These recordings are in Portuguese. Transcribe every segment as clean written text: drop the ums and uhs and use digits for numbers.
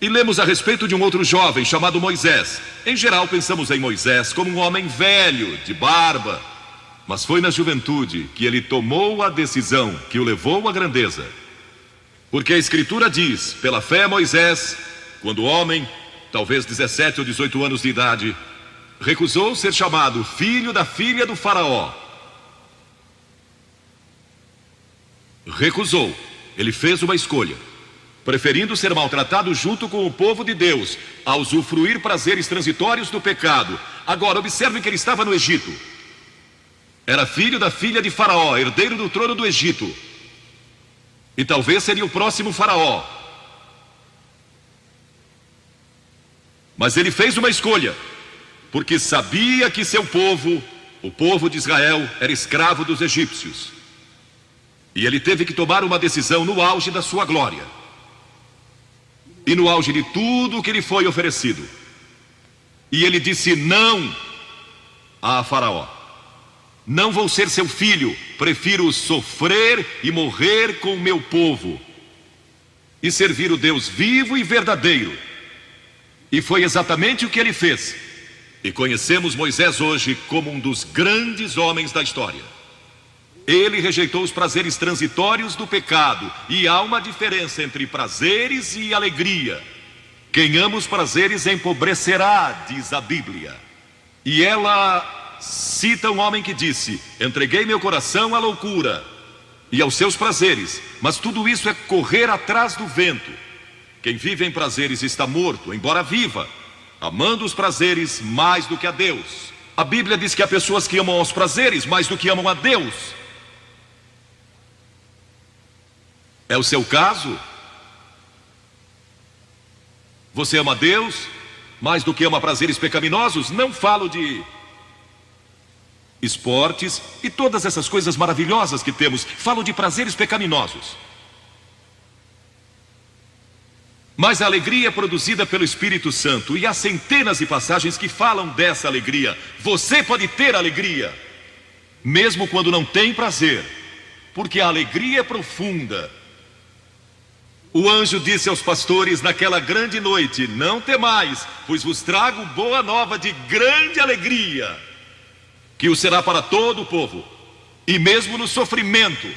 E lemos a respeito de um outro jovem chamado Moisés. Em geral pensamos em Moisés como um homem velho, de barba. Mas foi na juventude que ele tomou a decisão que o levou à grandeza. Porque a Escritura diz, pela fé Moisés, quando homem, talvez 17 ou 18 anos de idade, recusou ser chamado filho da filha do faraó. Recusou. Ele fez uma escolha, preferindo ser maltratado junto com o povo de Deus, a usufruir prazeres transitórios do pecado. Agora, observe que ele estava no Egito. Era filho da filha de Faraó, herdeiro do trono do Egito. E talvez seria o próximo faraó. Mas ele fez uma escolha, porque sabia que seu povo, o povo de Israel, era escravo dos egípcios. E ele teve que tomar uma decisão no auge da sua glória. E no auge de tudo o que lhe foi oferecido. E ele disse não a Faraó. Não vou ser seu filho, prefiro sofrer e morrer com o meu povo e servir o Deus vivo e verdadeiro. E foi exatamente o que ele fez. E conhecemos Moisés hoje como um dos grandes homens da história. Ele rejeitou os prazeres transitórios do pecado. E há uma diferença entre prazeres e alegria. Quem ama os prazeres empobrecerá, diz a Bíblia. E ela cita um homem que disse: entreguei meu coração à loucura e aos seus prazeres, mas tudo isso é correr atrás do vento. Quem vive em prazeres está morto, embora viva, amando os prazeres mais do que a Deus. A Bíblia diz que há pessoas que amam os prazeres mais do que amam a Deus. É o seu caso? Você ama Deus mais do que ama prazeres pecaminosos? Não falo de esportes e todas essas coisas maravilhosas que temos. Falo de prazeres pecaminosos. Mas a alegria é produzida pelo Espírito Santo. E há centenas de passagens que falam dessa alegria. Você pode ter alegria, mesmo quando não tem prazer, porque a alegria é profunda. O anjo disse aos pastores naquela grande noite: não temais, pois vos trago boa nova de grande alegria, que o será para todo o povo. E mesmo no sofrimento,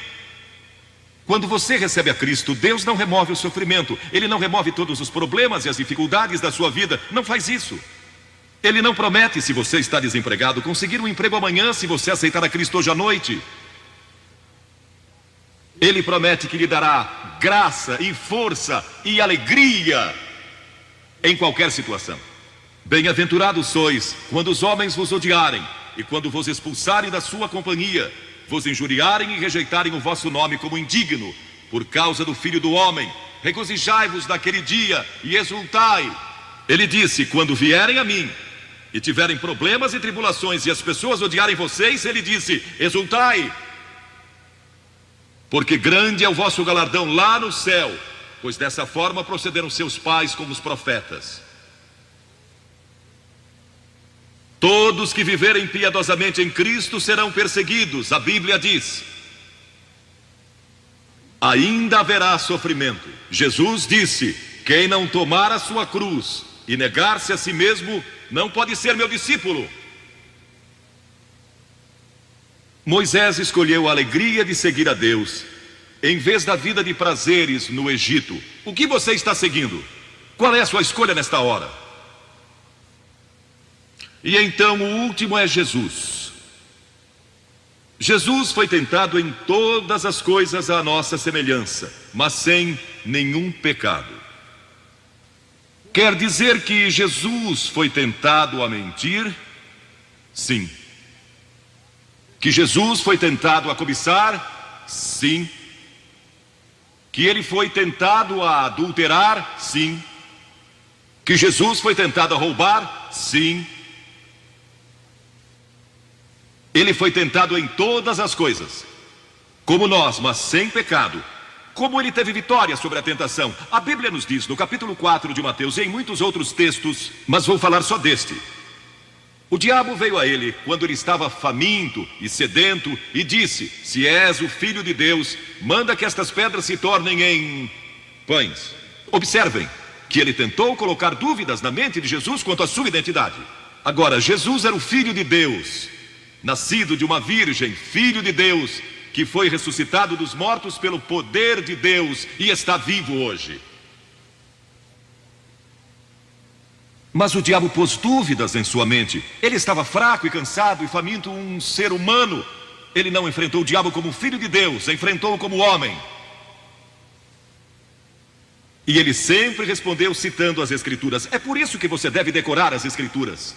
quando você recebe a Cristo, Deus não remove o sofrimento. Ele não remove todos os problemas e as dificuldades da sua vida. Não faz isso. Ele não promete, se você está desempregado, conseguir um emprego amanhã se você aceitar a Cristo hoje à noite. Ele promete que lhe dará graça e força e alegria em qualquer situação. Bem-aventurados sois quando os homens vos odiarem e quando vos expulsarem da sua companhia, vos injuriarem e rejeitarem o vosso nome como indigno, por causa do Filho do Homem. Regozijai-vos naquele dia e exultai. Ele disse: quando vierem a mim e tiverem problemas e tribulações e as pessoas odiarem vocês, ele disse: exultai, porque grande é o vosso galardão lá no céu, pois dessa forma procederam seus pais com os profetas. Todos que viverem piedosamente em Cristo serão perseguidos. A Bíblia diz: ainda haverá sofrimento. Jesus disse: quem não tomar a sua cruz e negar-se a si mesmo não pode ser meu discípulo. Moisés escolheu a alegria de seguir a Deus em vez da vida de prazeres no Egito. O que você está seguindo? Qual é a sua escolha nesta hora? E então o último é Jesus. Jesus foi tentado em todas as coisas à nossa semelhança, mas sem nenhum pecado. Quer dizer que Jesus foi tentado a mentir? Sim. Que Jesus foi tentado a cobiçar? Sim. Que ele foi tentado a adulterar? Sim. Que Jesus foi tentado a roubar? Sim. Ele foi tentado em todas as coisas, como nós, mas sem pecado. Como ele teve vitória sobre a tentação? A Bíblia nos diz no capítulo 4 de Mateus e em muitos outros textos, mas vou falar só deste. O diabo veio a ele quando ele estava faminto e sedento e disse: se és o Filho de Deus, manda que estas pedras se tornem em pães. Observem que ele tentou colocar dúvidas na mente de Jesus quanto à sua identidade. Agora, Jesus era o Filho de Deus, nascido de uma virgem, Filho de Deus, que foi ressuscitado dos mortos pelo poder de Deus e está vivo hoje. Mas o diabo pôs dúvidas em sua mente. Ele estava fraco e cansado e faminto, um ser humano. Ele não enfrentou o diabo como filho de Deus, enfrentou-o como homem. E ele sempre respondeu citando as Escrituras. É por isso que você deve decorar as Escrituras.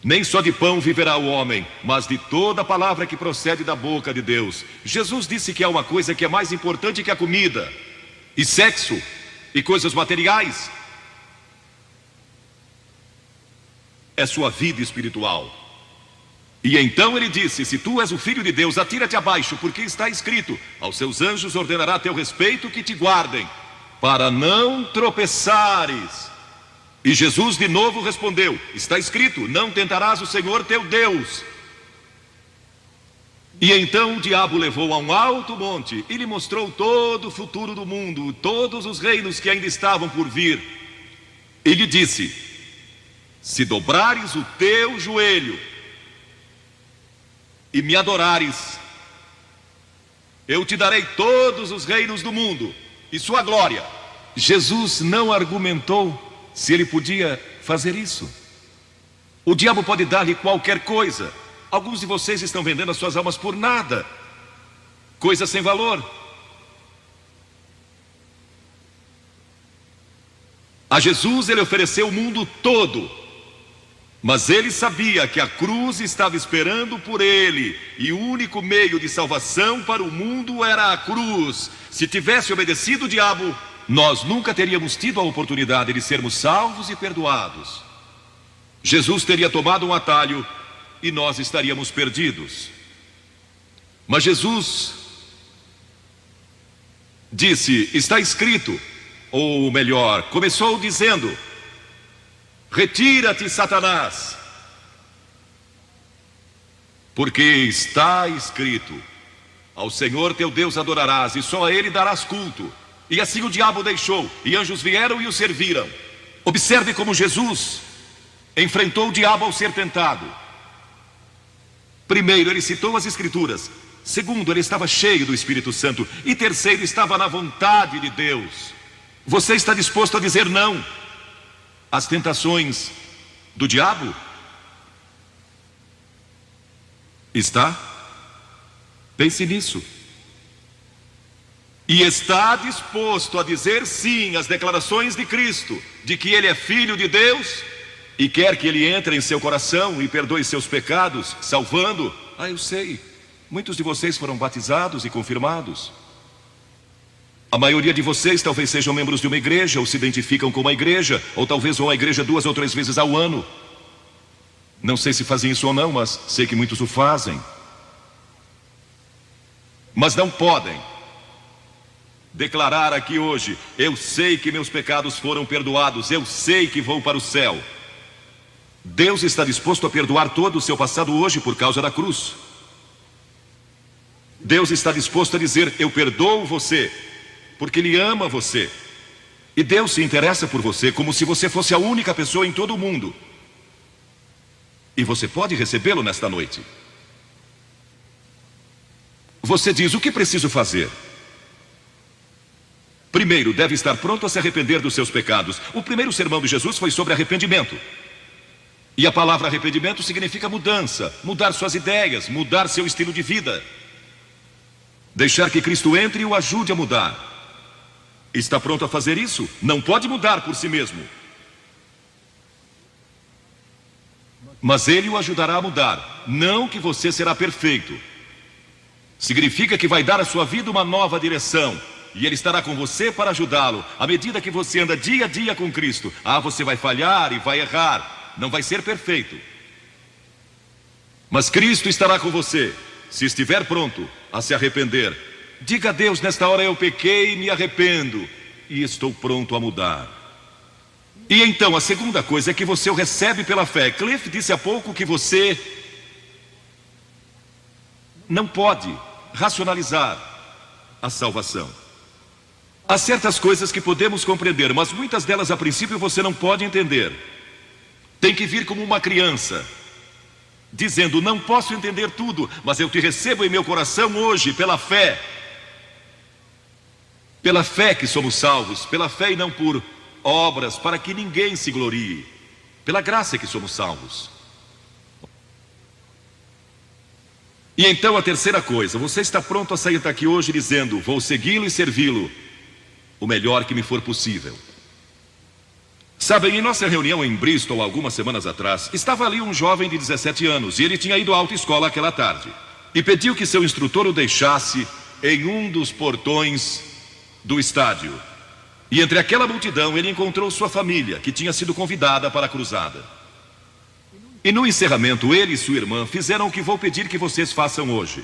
Nem só de pão viverá o homem, mas de toda palavra que procede da boca de Deus. Jesus disse que há uma coisa que é mais importante que a comida, e sexo, e coisas materiais. É sua vida espiritual. E então ele disse: se tu és o Filho de Deus, atira-te abaixo, porque está escrito: aos seus anjos ordenará a teu respeito que te guardem, para não tropeçares. E Jesus de novo respondeu: está escrito: não tentarás o Senhor teu Deus. E então o diabo levou a um alto monte e lhe mostrou todo o futuro do mundo, todos os reinos que ainda estavam por vir. E lhe disse: se dobrares o teu joelho e me adorares, eu te darei todos os reinos do mundo e sua glória. Jesus não argumentou se ele podia fazer isso. O diabo pode dar-lhe qualquer coisa. Alguns de vocês estão vendendo as suas almas por nada, coisas sem valor. A Jesus ele ofereceu o mundo todo, mas ele sabia que a cruz estava esperando por ele, e o único meio de salvação para o mundo era a cruz. Se tivesse obedecido o diabo, nós nunca teríamos tido a oportunidade de sermos salvos e perdoados. Jesus teria tomado um atalho e nós estaríamos perdidos. Mas Jesus disse: está escrito, ou melhor, começou dizendo: retira-te, Satanás, porque está escrito: ao Senhor teu Deus adorarás e só a ele darás culto. E assim o diabo deixou, e anjos vieram e o serviram. Observe como Jesus enfrentou o diabo ao ser tentado. Primeiro, ele citou as Escrituras. Segundo, ele estava cheio do Espírito Santo. E terceiro, estava na vontade de Deus. Você está disposto a dizer não às tentações do diabo? Está? Pense nisso. E está disposto a dizer sim às declarações de Cristo, de que Ele é Filho de Deus, e quer que Ele entre em seu coração e perdoe seus pecados, salvando. Eu sei, muitos de vocês foram batizados e confirmados. A maioria de vocês talvez sejam membros de uma igreja, ou se identificam com uma igreja, ou talvez vão à igreja 2 ou 3 vezes ao ano. Não sei se fazem isso ou não, mas sei que muitos o fazem. Mas não podem declarar aqui hoje: eu sei que meus pecados foram perdoados, eu sei que vou para o céu. Deus está disposto a perdoar todo o seu passado hoje por causa da cruz. Deus está disposto a dizer: eu perdoo você, porque Ele ama você. E Deus se interessa por você como se você fosse a única pessoa em todo o mundo. E você pode recebê-lo nesta noite. Você diz: o que preciso fazer? Primeiro, deve estar pronto a se arrepender dos seus pecados. O primeiro sermão de Jesus foi sobre arrependimento. E a palavra arrependimento significa mudança, mudar suas ideias, mudar seu estilo de vida. Deixar que Cristo entre e o ajude a mudar. Está pronto a fazer isso? Não pode mudar por si mesmo, mas Ele o ajudará a mudar. Não que você será perfeito. Significa que vai dar à sua vida uma nova direção, e Ele estará com você para ajudá-lo. À medida que você anda dia a dia com Cristo, você vai falhar e vai errar, não vai ser perfeito, mas Cristo estará com você. Se estiver pronto a se arrepender, diga a Deus: nesta hora eu pequei e me arrependo, e estou pronto a mudar. E então a segunda coisa é que você o recebe pela fé. Cliff disse há pouco que você não pode racionalizar a salvação. Há certas coisas que podemos compreender, mas muitas delas a princípio você não pode entender. Tem que vir como uma criança, dizendo: não posso entender tudo, mas eu te recebo em meu coração hoje pela fé. Pela fé que somos salvos, pela fé e não por obras, para que ninguém se glorie. Pela graça que somos salvos. E então a terceira coisa, você está pronto a sair daqui hoje dizendo: vou segui-lo e servi-lo o melhor que me for possível. Sabem, em nossa reunião em Bristol, algumas semanas atrás, estava ali um jovem de 17 anos, e ele tinha ido à autoescola aquela tarde, e pediu que seu instrutor o deixasse em um dos portões do estádio. E entre aquela multidão ele encontrou sua família, que tinha sido convidada para a cruzada. E no encerramento, ele e sua irmã fizeram o que vou pedir que vocês façam hoje.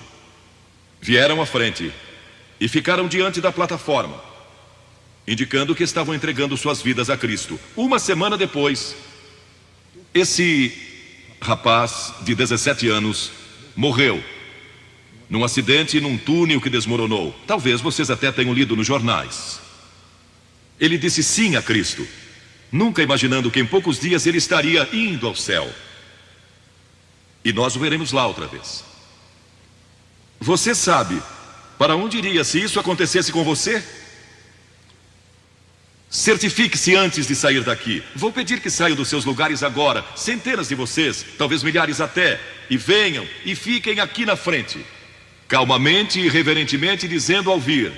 Vieram à frente e ficaram diante da plataforma, indicando que estavam entregando suas vidas a Cristo. Uma semana depois, esse rapaz de 17 anos morreu num acidente num túnel que desmoronou. Talvez vocês até tenham lido nos jornais. Ele disse sim a Cristo, nunca imaginando que em poucos dias ele estaria indo ao céu. E nós o veremos lá outra vez. Você sabe para onde iria se isso acontecesse com você? Certifique-se antes de sair daqui. Vou pedir que saiam dos seus lugares agora, centenas de vocês, talvez milhares até, e venham e fiquem aqui na frente, calmamente e reverentemente, dizendo ao vir: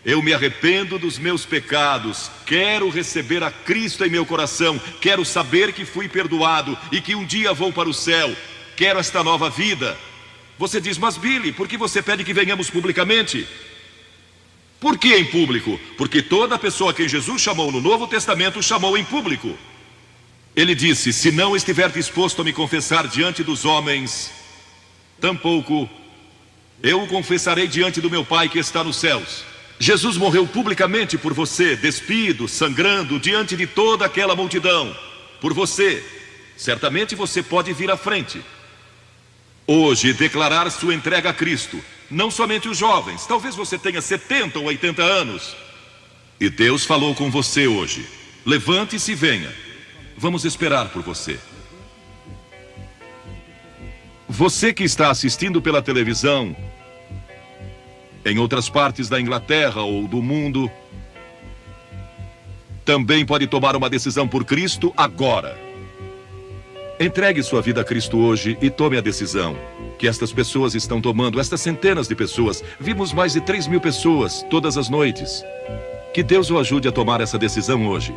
eu me arrependo dos meus pecados, quero receber a Cristo em meu coração, quero saber que fui perdoado e que um dia vou para o céu, quero esta nova vida. Você diz: mas Billy, por que você pede que venhamos publicamente? Por que em público? Porque toda pessoa a quem Jesus chamou no Novo Testamento chamou em público. Ele disse: se não estiver disposto a me confessar diante dos homens, tampouco eu o confessarei diante do meu Pai que está nos céus. Jesus morreu publicamente por você, despido, sangrando, diante de toda aquela multidão. Por você. Certamente você pode vir à frente hoje declarar sua entrega a Cristo. Não somente os jovens, talvez você tenha 70 ou 80 anos. E Deus falou com você hoje. Levante-se e venha. Vamos esperar por você. Você que está assistindo pela televisão, em outras partes da Inglaterra ou do mundo, também pode tomar uma decisão por Cristo agora. Entregue sua vida a Cristo hoje e tome a decisão que estas pessoas estão tomando, estas centenas de pessoas. Vimos mais de 3.000 pessoas todas as noites. Que Deus o ajude a tomar essa decisão hoje.